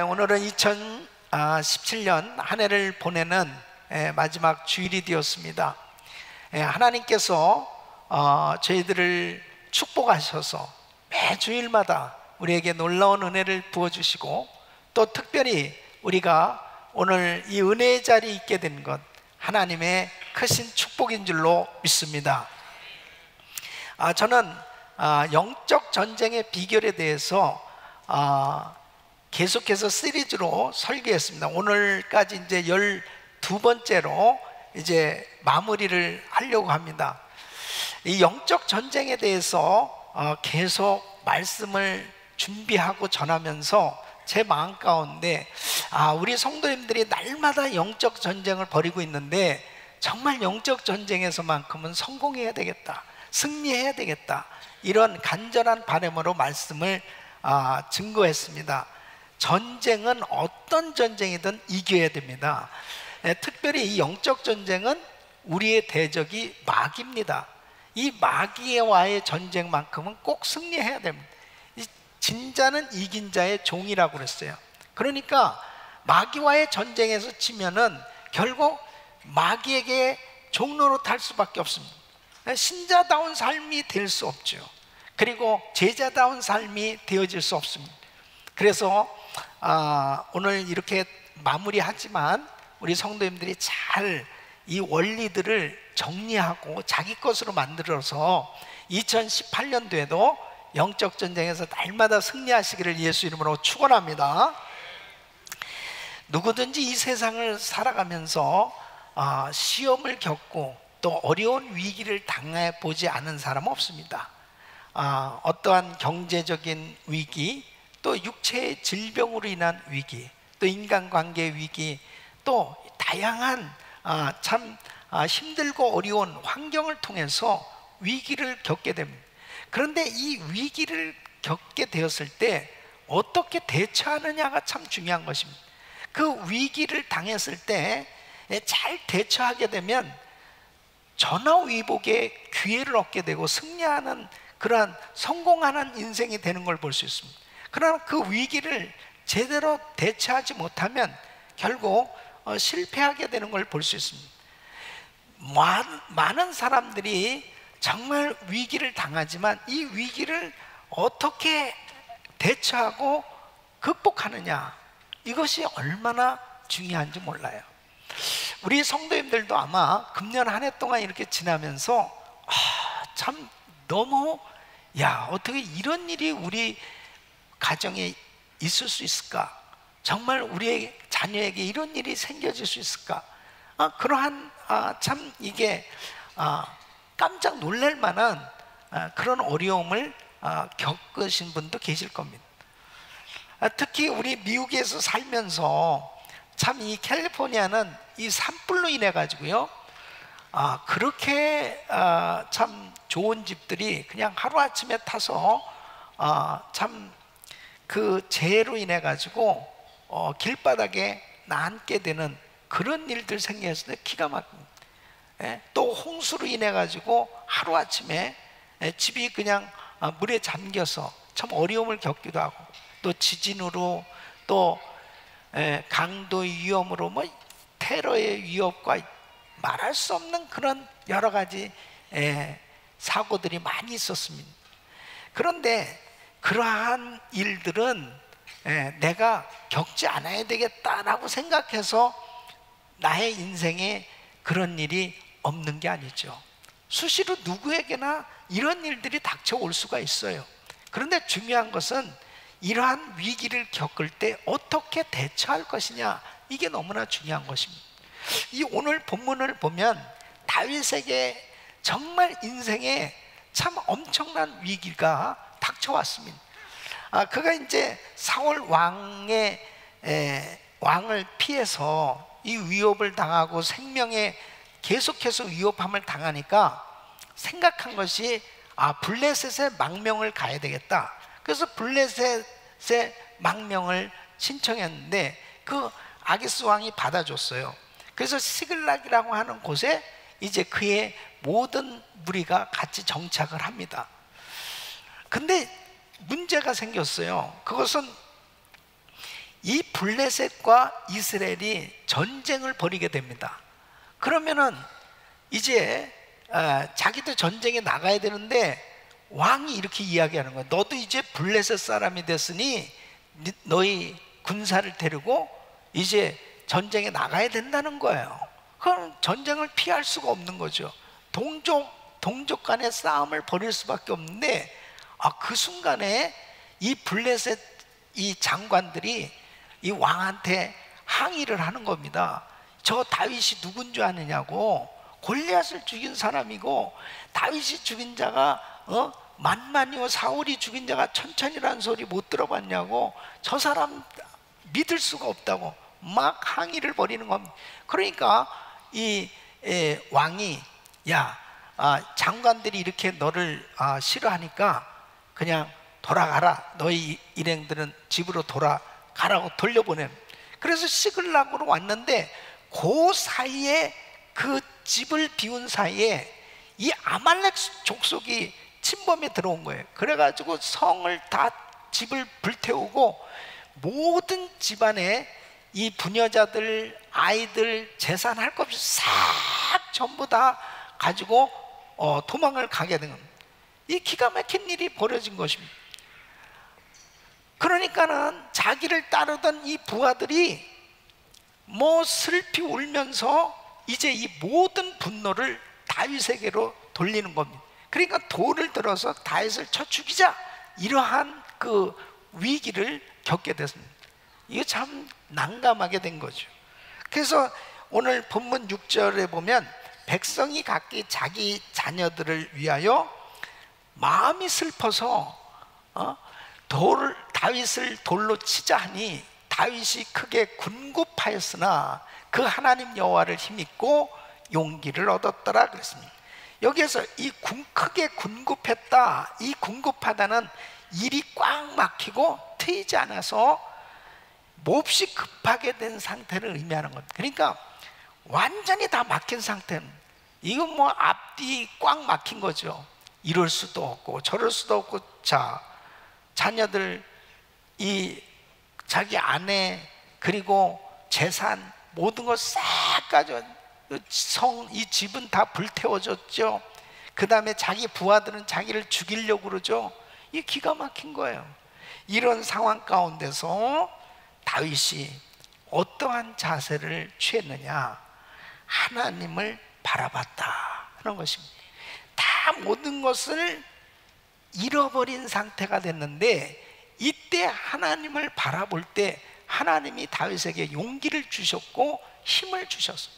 오늘은 2017년 한 해를 보내는 마지막 주일이 되었습니다. 하나님께서 저희들을 축복하셔서 매 주일마다 우리에게 놀라운 은혜를 부어주시고, 또 특별히 우리가 오늘 이 은혜의 자리에 있게 된 것 하나님의 크신 축복인 줄로 믿습니다. 저는 영적 전쟁의 비결에 대해서 계속해서 시리즈로 설교했습니다. 오늘까지 이제 12번째로 이제 마무리를 하려고 합니다. 이 영적 전쟁에 대해서 계속 말씀을 준비하고 전하면서 제 마음 가운데 우리 성도님들이 날마다 영적 전쟁을 벌이고 있는데, 정말 영적 전쟁에서만큼은 성공해야 되겠다, 승리해야 되겠다, 이런 간절한 바람으로 말씀을 증거했습니다. 전쟁은 어떤 전쟁이든 이겨야 됩니다. 특별히 이 영적 전쟁은 우리의 대적이 마귀입니다. 이 마귀와의 전쟁만큼은 꼭 승리해야 됩니다. 이 진자는 이긴 자의 종이라고 그랬어요. 그러니까 마귀와의 전쟁에서 치면은 결국 마귀에게 종로로 탈 수밖에 없습니다. 신자다운 삶이 될 수 없죠. 그리고 제자다운 삶이 되어질 수 없습니다. 그래서 오늘 이렇게 마무리하지만 우리 성도님들이 잘 이 원리들을 정리하고 자기 것으로 만들어서 2018년도에도 영적 전쟁에서 날마다 승리하시기를 예수 이름으로 축원합니다. 누구든지 이 세상을 살아가면서 시험을 겪고 또 어려운 위기를 당해보지 않은 사람은 없습니다. 어떠한 경제적인 위기, 또 육체의 질병으로 인한 위기, 또 인간관계 위기, 또 다양한 참 힘들고 어려운 환경을 통해서 위기를 겪게 됩니다. 그런데 이 위기를 겪게 되었을 때 어떻게 대처하느냐가 참 중요한 것입니다. 그 위기를 당했을 때 잘 대처하게 되면 전화위복의 기회를 얻게 되고 승리하는, 그러한 성공하는 인생이 되는 걸 볼 수 있습니다. 그러나 그 위기를 제대로 대처하지 못하면 결국 실패하게 되는 걸 볼 수 있습니다. 많은 사람들이 정말 위기를 당하지만 이 위기를 어떻게 대처하고 극복하느냐, 이것이 얼마나 중요한지 몰라요. 우리 성도님들도 아마 금년 한 해 동안 이렇게 지나면서 참 너무 어떻게 이런 일이 우리 가정에 있을 수 있을까? 정말 우리의 자녀에게 이런 일이 생겨질 수 있을까? 그러한 참 이게 깜짝 놀랄 만한 그런 어려움을 겪으신 분도 계실 겁니다. 특히 우리 미국에서 살면서 참 이 캘리포니아는 이 산불로 인해 가지고요, 그렇게 참 좋은 집들이 그냥 하루아침에 타서 참 그 재해로 인해 가지고 길바닥에 남게 되는 그런 일들 생겼을 때 기가 막힙니다. 또 홍수로 인해 가지고 하루아침에 집이 그냥 물에 잠겨서 참 어려움을 겪기도 하고, 또 지진으로, 또 강도 위험으로, 테러의 위협과 말할 수 없는 그런 여러 가지 사고들이 많이 있었습니다. 그런데 그러한 일들은 내가 겪지 않아야 되겠다라고 생각해서 나의 인생에 그런 일이 없는 게 아니죠. 수시로 누구에게나 이런 일들이 닥쳐올 수가 있어요. 그런데 중요한 것은 이러한 위기를 겪을 때 어떻게 대처할 것이냐, 이게 너무나 중요한 것입니다. 이 오늘 본문을 보면 다윗에게 정말 인생에 참 엄청난 위기가 닥쳐왔습니다. 그가 이제 사울 왕을 피해서 이 위협을 당하고 생명에 계속해서 위협함을 당하니까 생각한 것이 블레셋의 망명을 가야 되겠다. 그래서 블레셋의 망명을 신청했는데 그 아기스 왕이 받아줬어요. 그래서 시글락이라고 하는 곳에 이제 그의 모든 무리가 같이 정착을 합니다. 근데 문제가 생겼어요. 그것은 이 블레셋과 이스라엘이 전쟁을 벌이게 됩니다. 그러면은 이제 자기도 전쟁에 나가야 되는데 왕이 이렇게 이야기하는 거예요. 너도 이제 블레셋 사람이 됐으니 너희 군사를 데리고 이제 전쟁에 나가야 된다는 거예요. 그럼 전쟁을 피할 수가 없는 거죠. 동족 간의 싸움을 벌일 수밖에 없는데, 그 순간에 이 블레셋 이 장관들이 이 왕한테 항의를 하는 겁니다. 저 다윗이 누군 줄 아느냐고. 골리앗을 죽인 사람이고, 다윗이 죽인 자가 만만이요 사울이 죽인 자가 천천이라는 소리 못 들어봤냐고. 저 사람 믿을 수가 없다고 막 항의를 벌이는 겁니다. 그러니까 이 왕이 장관들이 이렇게 너를 싫어하니까 그냥 돌아가라. 너희 일행들은 집으로 돌아가라고 돌려보냄. 그래서 시글락으로 왔는데 그 사이에, 그 집을 비운 사이에 이 아말렉 족속이 침범에 들어온 거예요. 그래가지고 성을 다, 집을 불태우고 모든 집안에 이 부녀자들, 아이들, 재산 할 것 없이 싹 전부 다 가지고 도망을 가게 된 겁니다. 이 기가 막힌 일이 벌어진 것입니다. 그러니까는 자기를 따르던 이 부하들이 슬피 울면서 이제 이 모든 분노를 다윗에게로 돌리는 겁니다. 그러니까 돌을 들어서 다윗을 쳐 죽이자, 이러한 그 위기를 겪게 됐습니다. 이거 참 난감하게 된 거죠. 그래서 오늘 본문 6절에 보면 백성이 각기 자기 자녀들을 위하여 마음이 슬퍼서 다윗을 돌로 치자 하니 다윗이 크게 군굽하였으나 그 하나님 여호와를 힘입고 용기를 얻었더라 그랬습니다. 여기에서 이 크게 군굽했다, 이 군굽하다는 일이 꽉 막히고 트이지 않아서 몹시 급하게 된 상태를 의미하는 겁니다. 그러니까 완전히 다 막힌 상태는, 이건 앞뒤 꽉 막힌 거죠. 이럴 수도 없고 저럴 수도 없고, 자녀들, 자기 아내, 그리고 재산, 모든 걸 싹 가져, 이 집은 다 불태워졌죠. 그 다음에 자기 부하들은 자기를 죽이려고 그러죠. 이게 기가 막힌 거예요. 이런 상황 가운데서 다윗이 어떠한 자세를 취했느냐? 하나님을 바라봤다 하는 것입니다. 다 모든 것을 잃어버린 상태가 됐는데, 이때 하나님을 바라볼 때 하나님이 다윗에게 용기를 주셨고 힘을 주셨어요.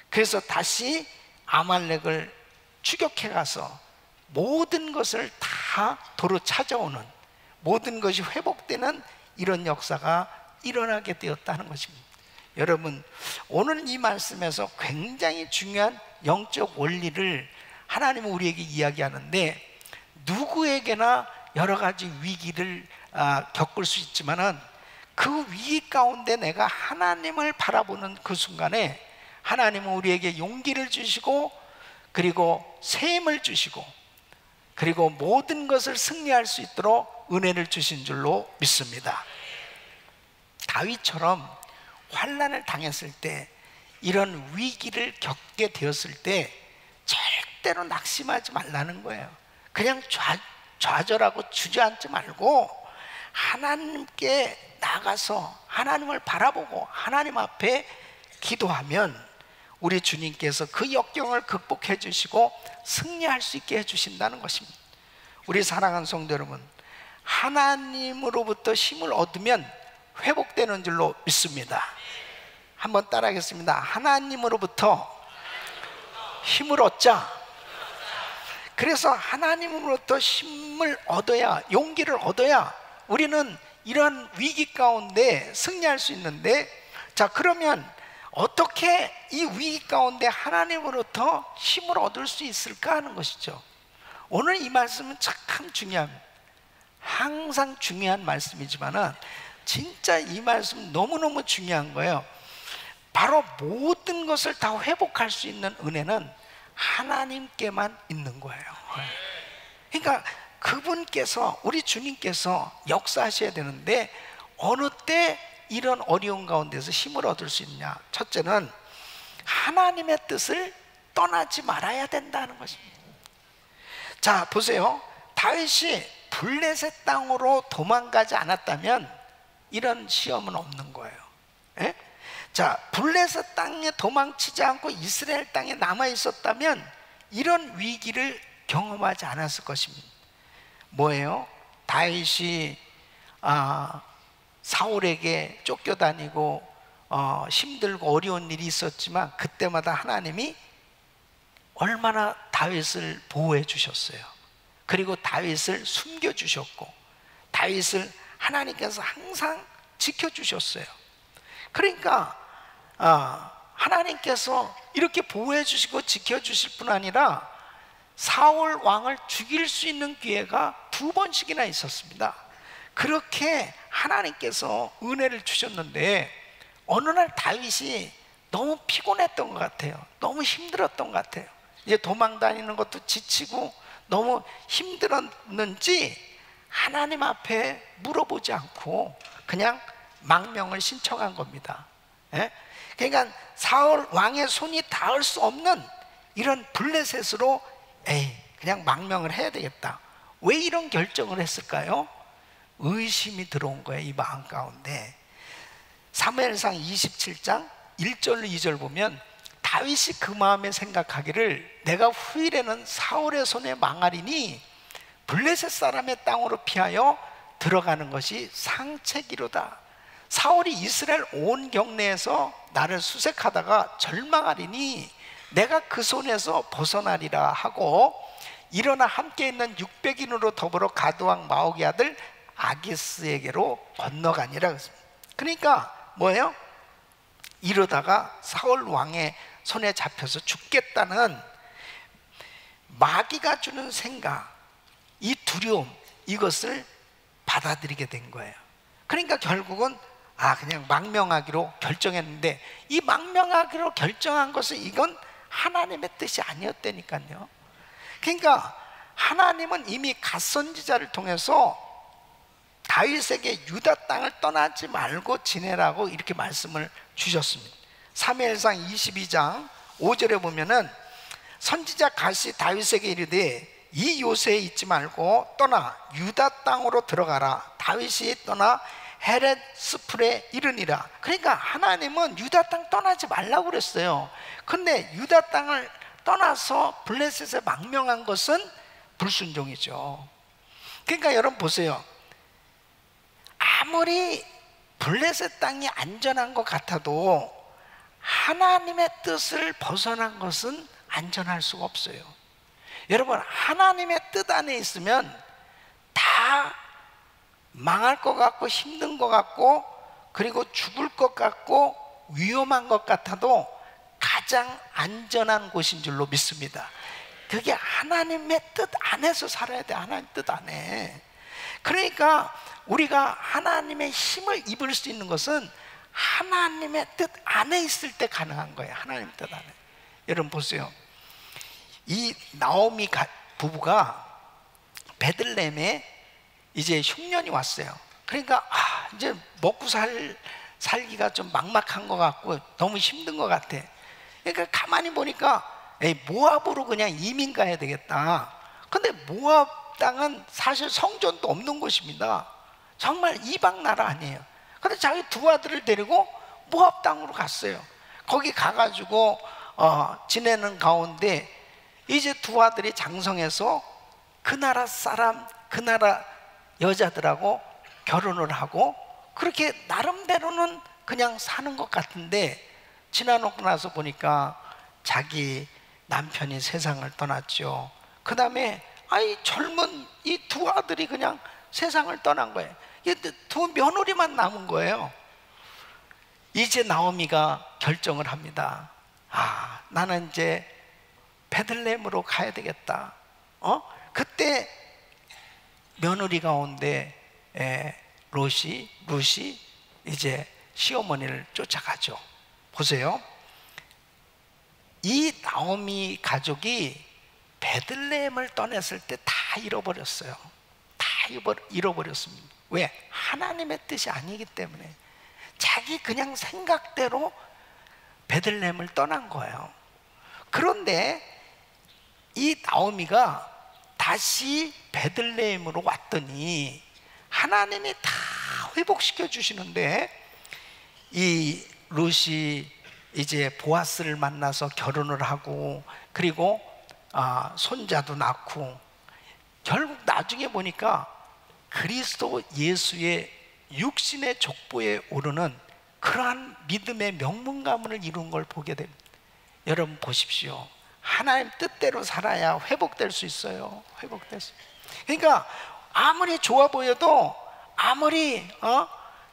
그래서 다시 아말렉을 추격해 가서 모든 것을 다 도로 찾아오는, 모든 것이 회복되는 이런 역사가 일어나게 되었다는 것입니다. 여러분, 오늘 이 말씀에서 굉장히 중요한 영적 원리를 하나님은 우리에게 이야기하는데, 누구에게나 여러 가지 위기를 겪을 수 있지만은 그 위기 가운데 내가 하나님을 바라보는 그 순간에 하나님은 우리에게 용기를 주시고, 그리고 새 힘을 주시고, 그리고 모든 것을 승리할 수 있도록 은혜를 주신 줄로 믿습니다. 다윗처럼 환난을 당했을 때, 이런 위기를 겪게 되었을 때 절대로 낙심하지 말라는 거예요. 그냥 좌절하고 주저앉지 말고 하나님께 나가서 하나님을 바라보고 하나님 앞에 기도하면 우리 주님께서 그 역경을 극복해 주시고 승리할 수 있게 해주신다는 것입니다. 우리 사랑하는 성도 여러분, 하나님으로부터 힘을 얻으면 회복되는 줄로 믿습니다. 한번 따라하겠습니다. 하나님으로부터 힘을 얻자. 그래서 하나님으로부터 힘을 얻어야, 용기를 얻어야 우리는 이러한 위기 가운데 승리할 수 있는데, 그러면 어떻게 이 위기 가운데 하나님으로부터 힘을 얻을 수 있을까 하는 것이죠. 오늘 이 말씀은 참 중요합니다. 항상 중요한 말씀이지만은 진짜 이 말씀 너무너무 중요한 거예요. 바로 모든 것을 다 회복할 수 있는 은혜는 하나님께만 있는 거예요. 그러니까 그분께서, 우리 주님께서 역사하셔야 되는데, 어느 때 이런 어려운 가운데서 힘을 얻을 수 있냐? 첫째는 하나님의 뜻을 떠나지 말아야 된다는 것입니다. 자, 보세요. 다윗이 블레셋 땅으로 도망가지 않았다면 이런 시험은 없는 거예요. 예? 자, 블레셋 땅에 도망치지 않고 이스라엘 땅에 남아 있었다면 이런 위기를 경험하지 않았을 것입니다. 뭐예요? 다윗이 사울에게 쫓겨다니고 힘들고 어려운 일이 있었지만 그때마다 하나님이 얼마나 다윗을 보호해 주셨어요. 그리고 다윗을 숨겨 주셨고 다윗을 하나님께서 항상 지켜 주셨어요. 그러니까 하나님께서 이렇게 보호해 주시고 지켜 주실 뿐 아니라 사울 왕을 죽일 수 있는 기회가 2번씩이나 있었습니다. 그렇게 하나님께서 은혜를 주셨는데 어느 날 다윗이 너무 피곤했던 것 같아요. 너무 힘들었던 것 같아요. 이제 도망 다니는 것도 지치고 너무 힘들었는지 하나님 앞에 물어보지 않고 그냥 망명을 신청한 겁니다. 예? 그러니까 사울 왕의 손이 닿을 수 없는 이런 블레셋으로 그냥 망명을 해야 되겠다. 왜 이런 결정을 했을까요? 의심이 들어온 거예요. 이 마음 가운데. 사무엘상 27장 1절 2절 보면 다윗이 그 마음에 생각하기를 내가 후일에는 사울의 손에 망하리니 블레셋 사람의 땅으로 피하여 들어가는 것이 상책이로다. 사울이 이스라엘 온 경내에서 나를 수색하다가 절망하리니 내가 그 손에서 벗어나리라 하고 일어나 함께 있는 600인으로 더불어 가드왕 마옥의 아들 아기스에게로 건너가니라. 그러니까 뭐예요? 이러다가 사울 왕의 손에 잡혀서 죽겠다는 마귀가 주는 생각, 이 두려움, 이것을 받아들이게 된 거예요. 그러니까 결국은 그냥 망명하기로 결정했는데 이 망명하기로 결정한 것은 이건 하나님의 뜻이 아니었다니까요. 그러니까 하나님은 이미 갓선지자를 통해서 다윗에게 유다 땅을 떠나지 말고 지내라고 이렇게 말씀을 주셨습니다. 사무엘상 22장 5절에 보면은 선지자 갓이 다윗에게 이르되 이 요새에 있지 말고 떠나 유다 땅으로 들어가라. 다윗이 떠나 헤렛 스풀에 이르니라. 그러니까 하나님은 유다 땅 떠나지 말라고 그랬어요. 근데 유다 땅을 떠나서 블레셋에 망명한 것은 불순종이죠. 그러니까 여러분 보세요. 아무리 블레셋 땅이 안전한 것 같아도 하나님의 뜻을 벗어난 것은 안전할 수가 없어요. 여러분, 하나님의 뜻 안에 있으면 다 망할 것 같고 힘든 것 같고 그리고 죽을 것 같고 위험한 것 같아도 가장 안전한 곳인 줄로 믿습니다. 그게 하나님의 뜻 안에서 살아야 돼. 하나님 뜻 안에. 그러니까 우리가 하나님의 힘을 입을 수 있는 것은 하나님의 뜻 안에 있을 때 가능한 거예요. 하나님 뜻 안에. 여러분 보세요. 이 나오미 부부가 베들레헴에 이제 흉년이 왔어요. 그러니까 이제 먹고 살기가 좀 막막한 것 같고 너무 힘든 것 같아. 그러니까 가만히 보니까 모압으로 그냥 이민 가야 되겠다. 근데 모압 땅은 사실 성전도 없는 곳입니다. 정말 이방 나라 아니에요. 근데 자기 두 아들을 데리고 모압 땅으로 갔어요. 거기 가가지고 지내는 가운데 이제 두 아들이 장성해서 그 나라 사람, 그 나라 여자들하고 결혼을 하고 그렇게 나름대로는 그냥 사는 것 같은데 지나놓고 나서 보니까 자기 남편이 세상을 떠났죠. 그 다음에 젊은 이 두 아들이 그냥 세상을 떠난 거예요. 두 며느리만 남은 거예요. 이제 나오미가 결정을 합니다. 나는 이제 베들레헴으로 가야 되겠다. 그때 며느리 가운데 룻이 이제 시어머니를 쫓아가죠. 보세요. 이 나오미 가족이 베들레헴을 떠났을 때 다 잃어버렸어요. 다 잃어버렸습니다. 왜? 하나님의 뜻이 아니기 때문에. 자기 그냥 생각대로 베들레헴을 떠난 거예요. 그런데 이 나오미가 다시 베들레헴으로 왔더니 하나님이 다 회복시켜 주시는데, 이 룻이 이제 보아스를 만나서 결혼을 하고, 그리고 손자도 낳고, 결국 나중에 보니까 그리스도 예수의 육신의 족보에 오르는 그러한 믿음의 명문 가문을 이룬 걸 보게 됩니다. 여러분 보십시오. 하나님 뜻대로 살아야 회복될 수 있어요. 회복될 수. 그러니까 아무리 좋아 보여도, 아무리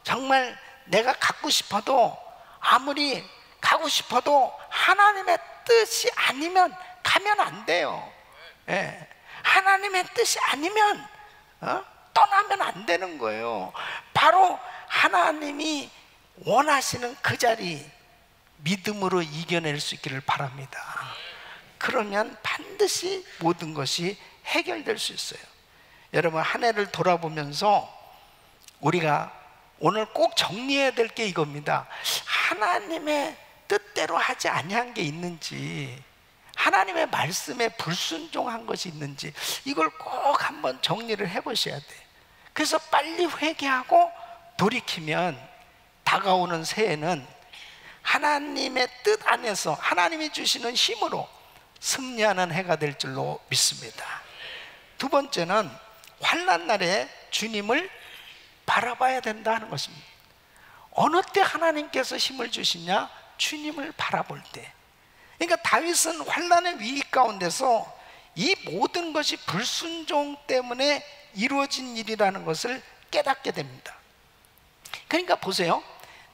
정말 내가 갖고 싶어도, 아무리 가고 싶어도 하나님의 뜻이 아니면 가면 안 돼요. 예. 하나님의 뜻이 아니면 떠나면 안 되는 거예요. 바로 하나님이 원하시는 그 자리 믿음으로 이겨낼 수 있기를 바랍니다. 그러면 반드시 모든 것이 해결될 수 있어요. 여러분, 한 해를 돌아보면서 우리가 오늘 꼭 정리해야 될 게 이겁니다. 하나님의 뜻대로 하지 아니한 게 있는지, 하나님의 말씀에 불순종한 것이 있는지, 이걸 꼭 한번 정리를 해보셔야 돼요. 그래서 빨리 회개하고 돌이키면 다가오는 새해는 하나님의 뜻 안에서 하나님이 주시는 힘으로 승리하는 해가 될 줄로 믿습니다. 두 번째는 환난 날에 주님을 바라봐야 된다 하는 것입니다. 어느 때 하나님께서 힘을 주시냐? 주님을 바라볼 때. 그러니까 다윗은 환난의 위기 가운데서 이 모든 것이 불순종 때문에 이루어진 일이라는 것을 깨닫게 됩니다. 그러니까 보세요.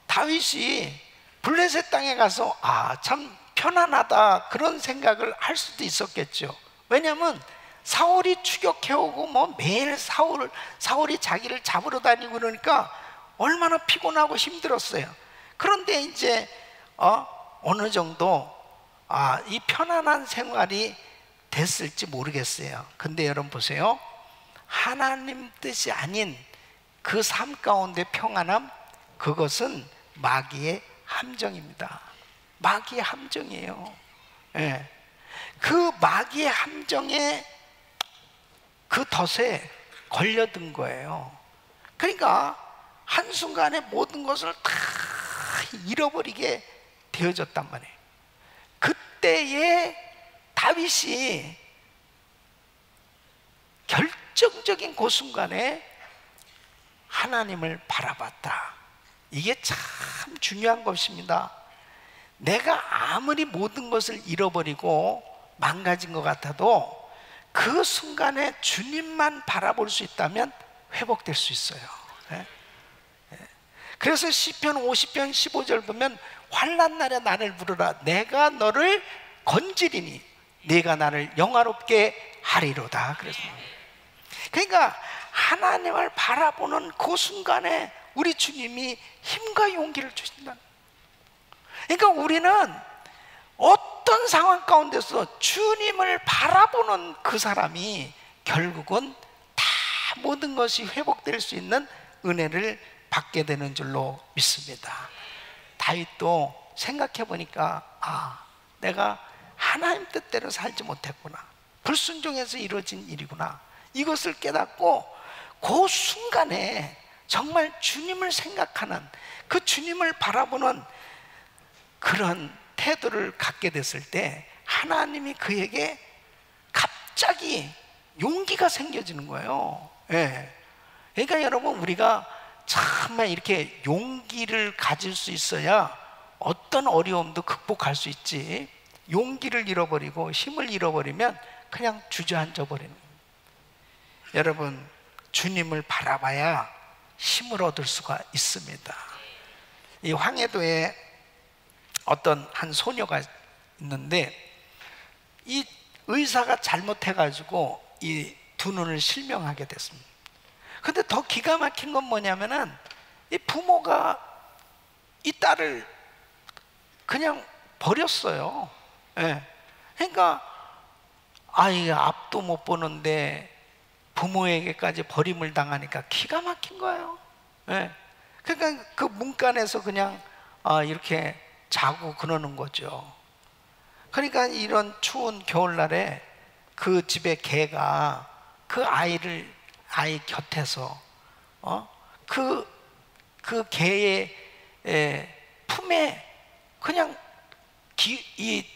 다윗이 블레셋 땅에 가서 참 편안하다 그런 생각을 할 수도 있었겠죠. 왜냐하면 사울이 추격해오고 매일 사울이 자기를 잡으러 다니고 그러니까 얼마나 피곤하고 힘들었어요. 그런데 이제 어느 정도 이 편안한 생활이 됐을지 모르겠어요. 근데 여러분 보세요. 하나님 뜻이 아닌 그 삶 가운데 평안함, 그것은 마귀의 함정입니다. 마귀의 함정이에요. 예. 그 마귀의 함정에, 그 덫에 걸려든 거예요. 그러니까 한순간에 모든 것을 다 잃어버리게 되어졌단 말이에요. 그때에 다윗이 결정적인 그 순간에 하나님을 바라봤다. 이게 참 중요한 것입니다. 내가 아무리 모든 것을 잃어버리고 망가진 것 같아도 그 순간에 주님만 바라볼 수 있다면 회복될 수 있어요. 그래서 시편 50편 15절 보면 환난 날에 나를 부르라. 내가 너를 건지리니 네가 나를 영화롭게 하리로다. 그러니까 하나님을 바라보는 그 순간에 우리 주님이 힘과 용기를 주신다. 그러니까 우리는 어떤 상황 가운데서 주님을 바라보는 그 사람이 결국은 다 모든 것이 회복될 수 있는 은혜를 받게 되는 줄로 믿습니다. 다윗도 생각해 보니까 내가 하나님 뜻대로 살지 못했구나, 불순종해서 이루어진 일이구나, 이것을 깨닫고 그 순간에 정말 주님을 생각하는, 그 주님을 바라보는 그런 태도를 갖게 됐을 때 하나님이 그에게 갑자기 용기가 생겨지는 거예요. 예. 그러니까 여러분, 우리가 정말 이렇게 용기를 가질 수 있어야 어떤 어려움도 극복할 수 있지, 용기를 잃어버리고 힘을 잃어버리면 그냥 주저앉아 버리는 거예요. 여러분, 주님을 바라봐야 힘을 얻을 수가 있습니다. 이 황해도에 어떤 한 소녀가 있는데, 이 의사가 잘못해가지고 이 두 눈을 실명하게 됐습니다. 근데 더 기가 막힌 건 뭐냐면은 이 부모가 이 딸을 그냥 버렸어요. 예. 그러니까 아이가 앞도 못 보는데 부모에게까지 버림을 당하니까 기가 막힌 거예요. 예. 그러니까 그 문간에서 그냥 이렇게 자고 그러는 거죠. 그러니까 이런 추운 겨울날에 그 집의 개가 그 아이 곁에서 그 개의 품에 그냥 이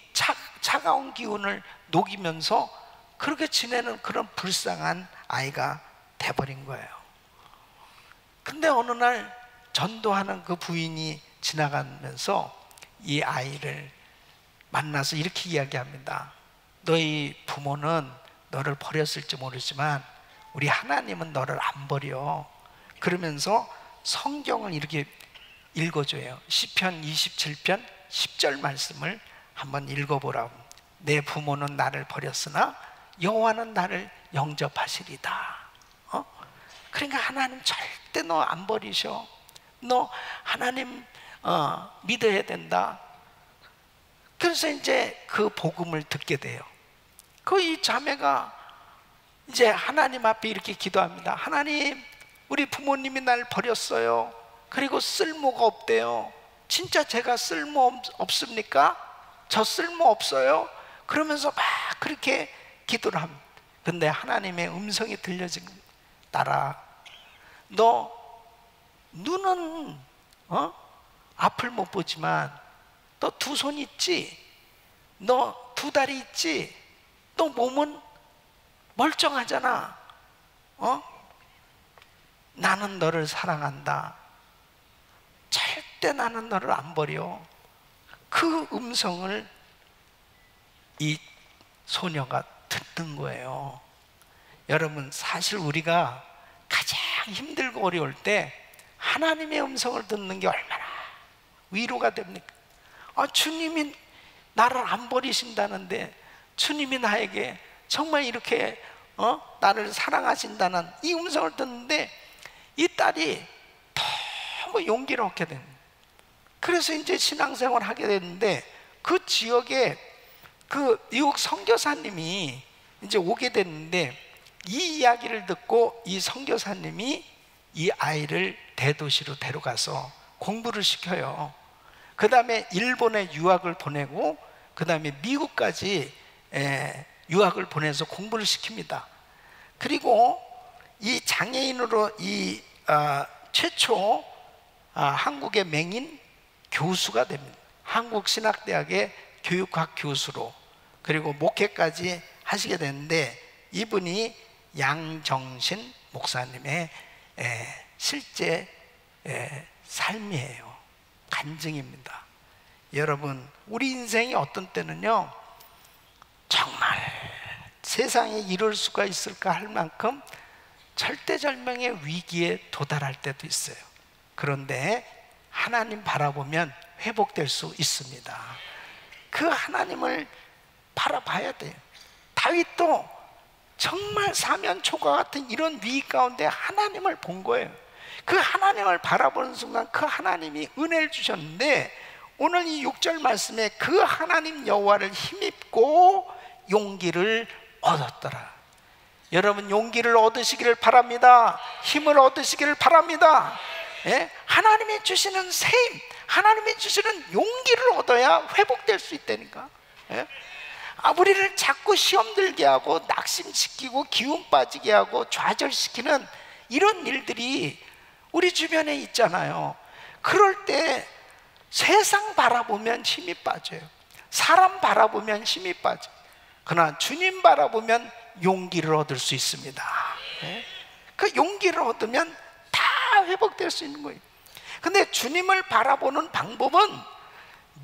차가운 기운을 녹이면서 그렇게 지내는 그런 불쌍한 아이가 돼버린 거예요. 근데 어느 날 전도하는 그 부인이 지나가면서 이 아이를 만나서 이렇게 이야기합니다. 너희 부모는 너를 버렸을지 모르지만 우리 하나님은 너를 안 버려. 그러면서 성경을 이렇게 읽어줘요. 시편 27편 10절 말씀을 한번 읽어보라고. 내 부모는 나를 버렸으나 여호와는 나를 영접하시리다. 그러니까 하나님 절대 너 안 버리셔. 너 하나님 믿어야 된다. 그래서 이제 그 복음을 듣게 돼요. 이 자매가 이제 하나님 앞에 이렇게 기도합니다. 하나님, 우리 부모님이 날 버렸어요. 그리고 쓸모가 없대요. 진짜 제가 쓸모 없습니까? 저 쓸모 없어요? 그러면서 막 그렇게 기도를 합니다. 근데 하나님의 음성이 들려진 딸아, 너 눈은 앞을 못 보지만 너 두 손 있지? 너 두 다리 있지? 너 몸은 멀쩡하잖아. 나는 너를 사랑한다. 절대 나는 너를 안 버려. 그 음성을 이 소녀가 듣는 거예요. 여러분, 사실 우리가 가장 힘들고 어려울 때 하나님의 음성을 듣는 게 얼마나 위로가 됩니까? 주님이 나를 안 버리신다는데, 주님이 나에게 정말 이렇게 나를 사랑하신다는 이 음성을 듣는데 이 딸이 너무 용기를 얻게 됩니다. 그래서 이제 신앙생활을 하게 됐는데, 그 지역에 그 미국 선교사님이 이제 오게 됐는데, 이 이야기를 듣고 이 선교사님이 이 아이를 대도시로 데려가서 공부를 시켜요. 그 다음에 일본에 유학을 보내고, 그 다음에 미국까지 유학을 보내서 공부를 시킵니다. 그리고 이 장애인으로 최초 한국의 맹인 교수가 됩니다. 한국신학대학의 교육학 교수로, 그리고 목회까지 하시게 되는데, 이분이 양정신 목사님의 실제 삶이에요. 간증입니다. 여러분, 우리 인생이 어떤 때는요, 정말 세상에 이럴 수가 있을까 할 만큼 절대절명의 위기에 도달할 때도 있어요. 그런데 하나님 바라보면 회복될 수 있습니다. 그 하나님을 바라봐야 돼요. 다윗도 정말 사면초가 같은 이런 위기 가운데 하나님을 본 거예요. 그 하나님을 바라보는 순간 그 하나님이 은혜를 주셨는데, 오늘 이 6절 말씀에 그 하나님 여호와를 힘입고 용기를 얻었더라. 여러분, 용기를 얻으시기를 바랍니다. 힘을 얻으시기를 바랍니다. 하나님이 주시는 세임, 하나님이 주시는 용기를 얻어야 회복될 수 있다니까. 우리를 자꾸 시험 들게 하고 낙심시키고 기운 빠지게 하고 좌절시키는 이런 일들이 우리 주변에 있잖아요. 그럴 때 세상 바라보면 힘이 빠져요. 사람 바라보면 힘이 빠져. 그러나 주님 바라보면 용기를 얻을 수 있습니다. 그 용기를 얻으면 다 회복될 수 있는 거예요. 근데 주님을 바라보는 방법은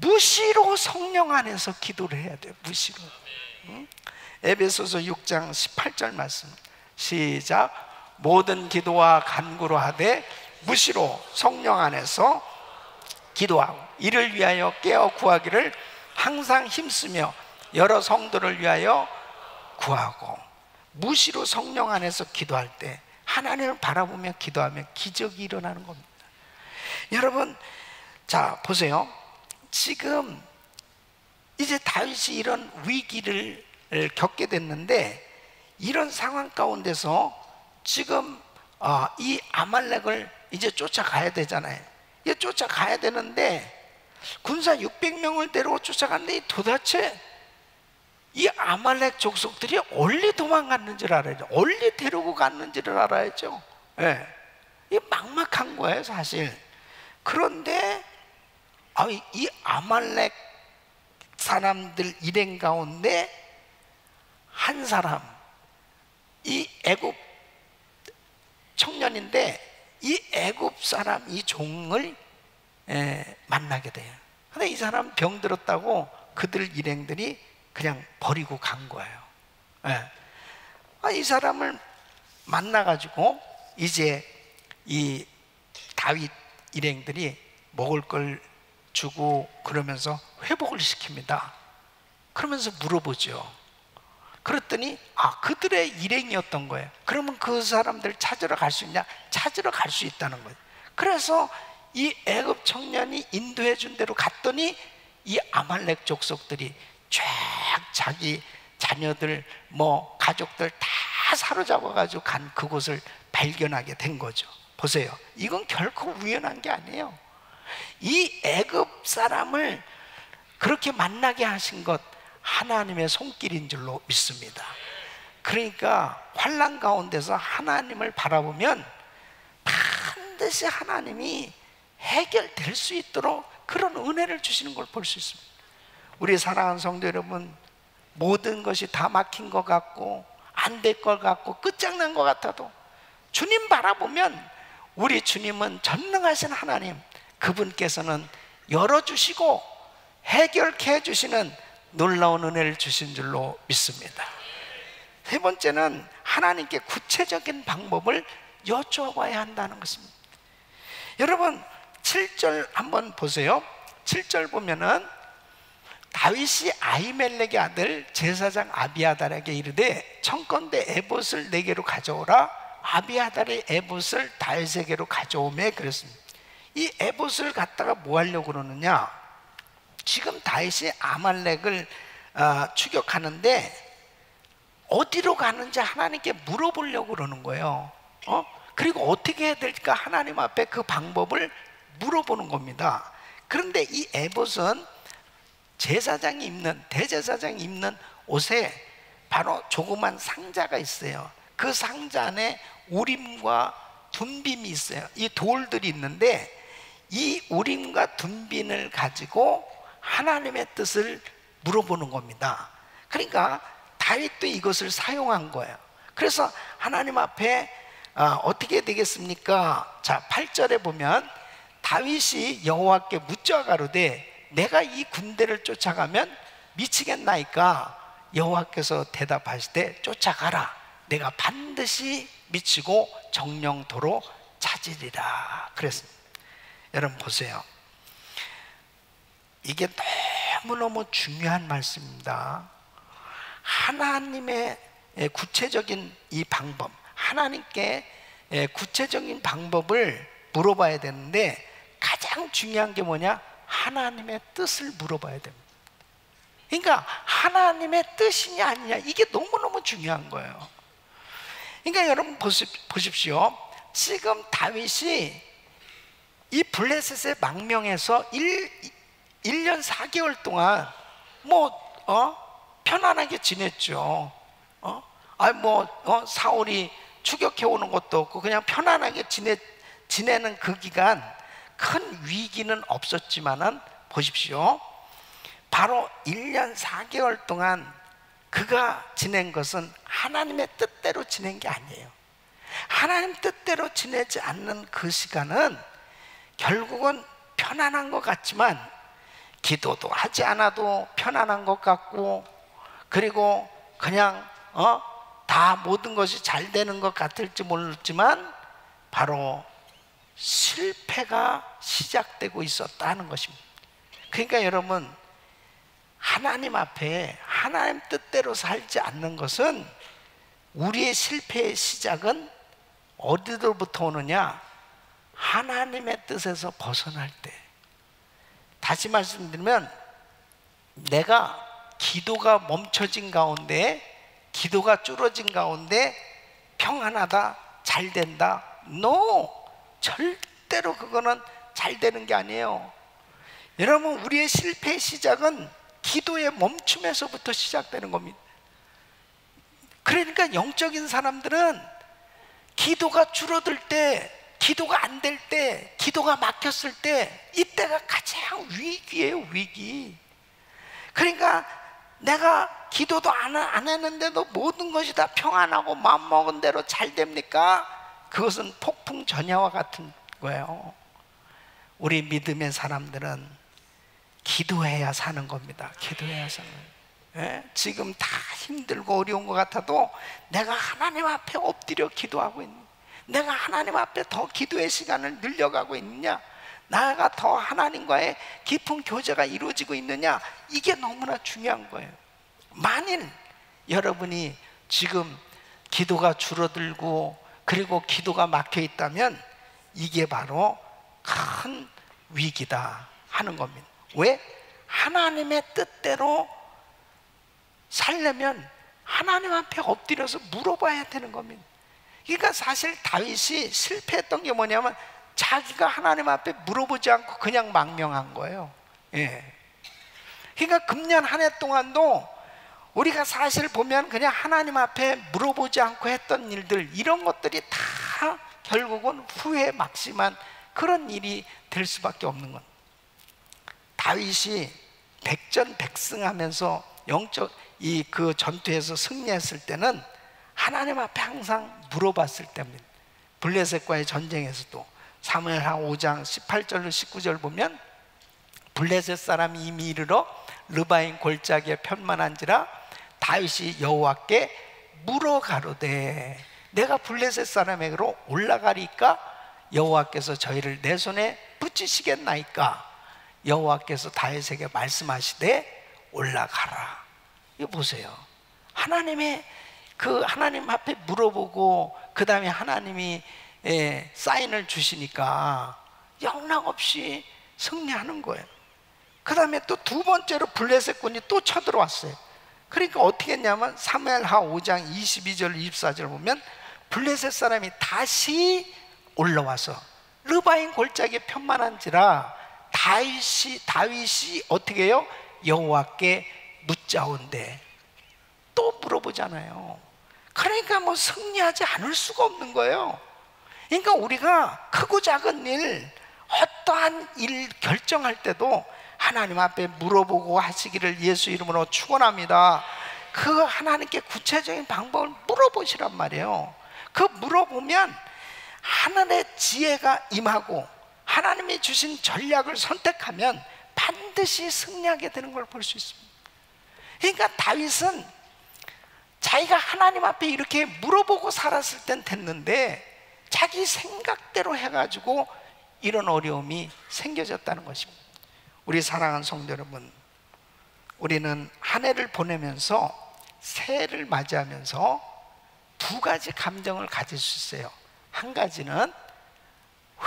무시로 성령 안에서 기도를 해야 돼요. 무시로. 에베소서 6장 18절 말씀 시작. 모든 기도와 간구로 하되 무시로 성령 안에서 기도하고 이를 위하여 깨어 구하기를 항상 힘쓰며 여러 성도를 위하여 구하고. 무시로 성령 안에서 기도할 때, 하나님을 바라보며 기도하면 기적이 일어나는 겁니다. 여러분, 자 보세요. 지금 이제 다윗이 이런 위기를 겪게 됐는데, 이런 상황 가운데서 지금 이 아말렉을 이제 쫓아가야 되잖아요. 이제 쫓아가야 되는데 군사 600명을 데리고 쫓아갔는데 도대체 이 아말렉 족속들이 어디 도망갔는 줄 알아야죠. 어디 데리고 갔는지를 알아야죠. 예. 이게 막막한 거예요, 사실. 그런데 이 아말렉 사람들 일행 가운데 한 사람, 이 애굽 청년인데 이 애굽 사람, 이 종을 만나게 돼요. 근데 이 사람 병들었다고 그들 일행들이 그냥 버리고 간 거예요. 이 사람을 만나가지고 이제 이 다윗 일행들이 먹을 걸 주고 그러면서 회복을 시킵니다. 그러면서 물어보죠. 그랬더니 그들의 일행이었던 거예요. 그러면 그 사람들 찾으러 갈 수 있냐? 찾으러 갈 수 있다는 거예요. 그래서 이 애굽 청년이 인도해 준 대로 갔더니 이 아말렉 족속들이 쫙 자기 자녀들 가족들 다 사로잡아 가지고 간 그곳을 발견하게 된 거죠. 보세요. 이건 결코 우연한 게 아니에요. 이 애굽 사람을 그렇게 만나게 하신 것 하나님의 손길인 줄로 믿습니다. 그러니까 환난 가운데서 하나님을 바라보면 반드시 하나님이 해결될 수 있도록 그런 은혜를 주시는 걸 볼 수 있습니다. 우리 사랑하는 성도 여러분, 모든 것이 다 막힌 것 같고 안 될 것 같고 끝장난 것 같아도 주님 바라보면 우리 주님은 전능하신 하나님, 그분께서는 열어주시고 해결케 해주시는 놀라운 은혜를 주신 줄로 믿습니다. 세 번째는 하나님께 구체적인 방법을 여쭈어봐야 한다는 것입니다. 여러분 7절 한번 보세요. 7절 보면은 다윗이 아히멜렉의 아들 제사장 아비아달에게 이르되 청컨대 에봇을 내게로 가져오라. 아비아달의 에봇을 다윗에게로 가져오매 그랬습니다. 이 에봇을 갖다가 뭐 하려고 그러느냐? 지금 다윗이 아말렉을 추격하는데 어디로 가는지 하나님께 물어보려고 그러는 거예요. 그리고 어떻게 해야 될까 하나님 앞에 그 방법을 물어보는 겁니다. 그런데 이 에봇은 제사장이 입는, 대제사장이 입는 옷에 바로 조그만 상자가 있어요. 그 상자 안에 우림과 둠빔이 있어요. 이 돌들이 있는데 이 우림과 둠빔을 가지고 하나님의 뜻을 물어보는 겁니다. 그러니까 다윗도 이것을 사용한 거예요. 그래서 하나님 앞에 어떻게 되겠습니까? 자, 8절에 보면 다윗이 여호와께 묻자 가로되 내가 이 군대를 쫓아가면 미치겠나이까? 여호와께서 대답하시되 쫓아가라. 내가 반드시 미치고 정령도로 찾으리라 그랬습니다. 여러분 보세요. 이게 너무너무 중요한 말씀입니다. 하나님의 구체적인 이 방법, 하나님께 구체적인 방법을 물어봐야 되는데 가장 중요한 게 뭐냐? 하나님의 뜻을 물어봐야 됩니다. 그러니까 하나님의 뜻이냐 아니냐, 이게 너무너무 중요한 거예요. 그러니까 여러분 보십시오. 지금 다윗이 이 블레셋의 망명에서 1년 4개월 동안 편안하게 지냈죠. 사울이 추격해 오는 것도 없고 그냥 편안하게 지내는 그 기간 큰 위기는 없었지만은 보십시오. 바로 1년 4개월 동안 그가 지낸 것은 하나님의 뜻대로 지낸 게 아니에요. 하나님 뜻대로 지내지 않는 그 시간은 결국은 편안한 것 같지만 기도도 하지 않아도 편안한 것 같고, 그리고 그냥 다 모든 것이 잘 되는 것 같을지 모르지만 바로 실패가 시작되고 있었다는 것입니다. 그러니까 여러분, 하나님 앞에 하나님 뜻대로 살지 않는 것은, 우리의 실패의 시작은 어디로부터 오느냐? 하나님의 뜻에서 벗어날 때. 다시 말씀드리면, 내가 기도가 멈춰진 가운데, 기도가 줄어진 가운데 평안하다, 잘 된다, no! 절대로 그거는 잘 되는 게 아니에요. 여러분, 우리의 실패의 시작은 기도의 멈춤에서부터 시작되는 겁니다. 그러니까 영적인 사람들은 기도가 줄어들 때, 기도가 안 될 때, 기도가 막혔을 때, 이때가 가장 위기예요, 위기. 그러니까 내가 기도도 안 했는데도 모든 것이 다 평안하고 마음먹은 대로 잘 됩니까? 그것은 폭풍 전야와 같은 거예요. 우리 믿음의 사람들은 기도해야 사는 겁니다. 기도해야 사는 거예요. 예? 지금 다 힘들고 어려운 것 같아도 내가 하나님 앞에 엎드려 기도하고 있는, 내가 하나님 앞에 더 기도의 시간을 늘려가고 있느냐, 나가 더 하나님과의 깊은 교제가 이루어지고 있느냐, 이게 너무나 중요한 거예요. 만일 여러분이 지금 기도가 줄어들고 그리고 기도가 막혀 있다면 이게 바로 큰 위기다 하는 겁니다. 왜? 하나님의 뜻대로 살려면 하나님 앞에 엎드려서 물어봐야 되는 겁니다. 그러니까 사실 다윗이 실패했던 게 뭐냐면 자기가 하나님 앞에 물어보지 않고 그냥 망명한 거예요. 예. 그러니까 금년 한 해 동안도 우리가 사실 보면 그냥 하나님 앞에 물어보지 않고 했던 일들, 이런 것들이 다 결국은 후회에 막심한 그런 일이 될 수밖에 없는 건, 다윗이 백전백승하면서 영적 그 전투에서 승리했을 때는 하나님 앞에 항상 물어봤을 때입니다. 블레셋과의 전쟁에서도 사무엘하 5장 18절로 19절 보면 블레셋 사람이 이미 이르러 르바임 골짜기에 편만한지라 다윗이 여호와께 물어가로되 내가 블레셋 사람에게로 올라가리까 여호와께서 저희를 내 손에 붙이시겠나이까. 여호와께서 다윗에게 말씀하시되 올라가라. 이거 보세요. 하나님 앞에 물어보고 그 다음에 하나님이 사인을 주시니까 영락없이 승리하는 거예요. 그 다음에 또 두 번째로 블레셋군이 또 쳐들어왔어요. 그러니까 어떻게 했냐면 사무엘하 5장 22절 24절 보면 블레셋 사람이 다시 올라와서 르바임 골짜기에 편만한지라 다윗이 어떻게 해요? 여호와께 묻자온대. 또 물어보잖아요. 그러니까 뭐 승리하지 않을 수가 없는 거예요. 그러니까 우리가 크고 작은 일, 어떠한 일 결정할 때도 하나님 앞에 물어보고 하시기를 예수 이름으로 축원합니다. 그 하나님께 구체적인 방법을 물어보시란 말이에요. 그 물어보면 하늘의 지혜가 임하고 하나님이 주신 전략을 선택하면 반드시 승리하게 되는 걸 볼 수 있습니다. 그러니까 다윗은 자기가 하나님 앞에 이렇게 물어보고 살았을 땐 됐는데 자기 생각대로 해가지고 이런 어려움이 생겨졌다는 것입니다. 우리 사랑하는 성도 여러분, 우리는 한 해를 보내면서 새해를 맞이하면서 두 가지 감정을 가질 수 있어요. 한 가지는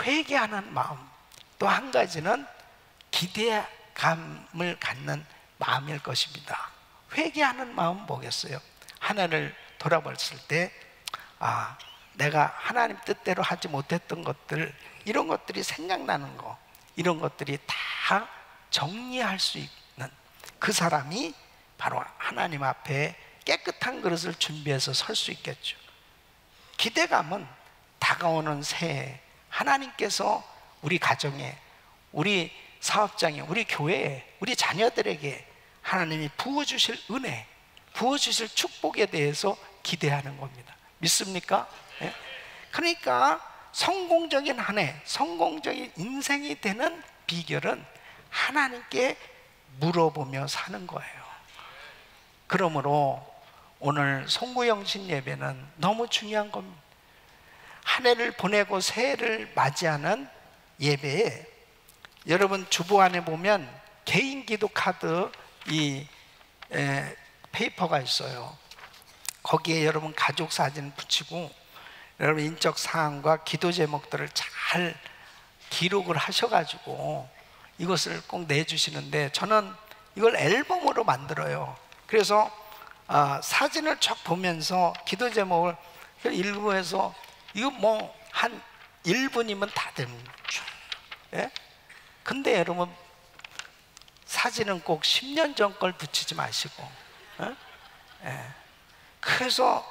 회개하는 마음, 또 한 가지는 기대감을 갖는 마음일 것입니다. 회개하는 마음은 뭐겠어요? 하나를 돌아봤을 때 내가 하나님 뜻대로 하지 못했던 것들, 이런 것들이 생각나는 거, 이런 것들이 다 정리할 수 있는 그 사람이 바로 하나님 앞에 깨끗한 그릇을 준비해서 설 수 있겠죠. 기대감은 다가오는 새해 하나님께서 우리 가정에, 우리 사업장에, 우리 교회에, 우리 자녀들에게 하나님이 부어주실 은혜, 부어주실 축복에 대해서 기대하는 겁니다. 믿습니까? 네? 그러니까 성공적인 한 해, 성공적인 인생이 되는 비결은 하나님께 물어보며 사는 거예요. 그러므로 오늘 송구영신 예배는 너무 중요한 겁니다. 한 해를 보내고 새해를 맞이하는 예배에 여러분 주보 안에 보면 개인 기도 카드 페이퍼가 있어요. 거기에 여러분 가족 사진 붙이고 여러분 인적 사항과 기도 제목들을 잘 기록을 하셔가지고 이것을 꼭 내주시는데 저는 이걸 앨범으로 만들어요. 그래서 사진을 쫙 보면서 기도 제목을 일부에서 이거 뭐 한 1분이면 다 됩니다. 예? 근데 여러분, 사진은 꼭 10년 전 걸 붙이지 마시고, 예. 그래서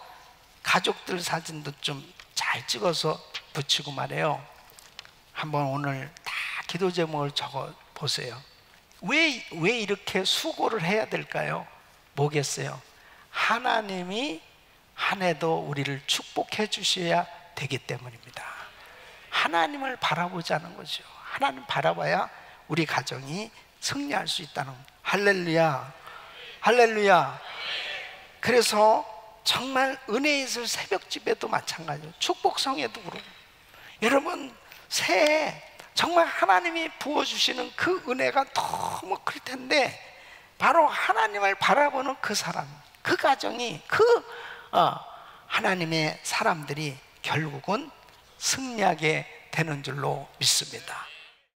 가족들 사진도 좀 잘 찍어서 붙이고 말해요. 한번 오늘 다 기도 제목을 적어 보세요. 왜 이렇게 수고를 해야 될까요? 뭐겠어요? 하나님이 한 해도 우리를 축복해 주셔야 되기 때문입니다. 하나님을 바라보자는 거죠. 하나님 바라봐야 우리 가정이 승리할 수 있다는 거예요. 할렐루야, 할렐루야. 그래서 정말 은혜 있을 새벽 집에도 마찬가지예요. 축복성에도 그러고. 여러분, 새해 정말 하나님이 부어주시는 그 은혜가 너무 클 텐데, 바로 하나님을 바라보는 그 사람, 그 가정이, 하나님의 사람들이 결국은 승리하게 되는 줄로 믿습니다.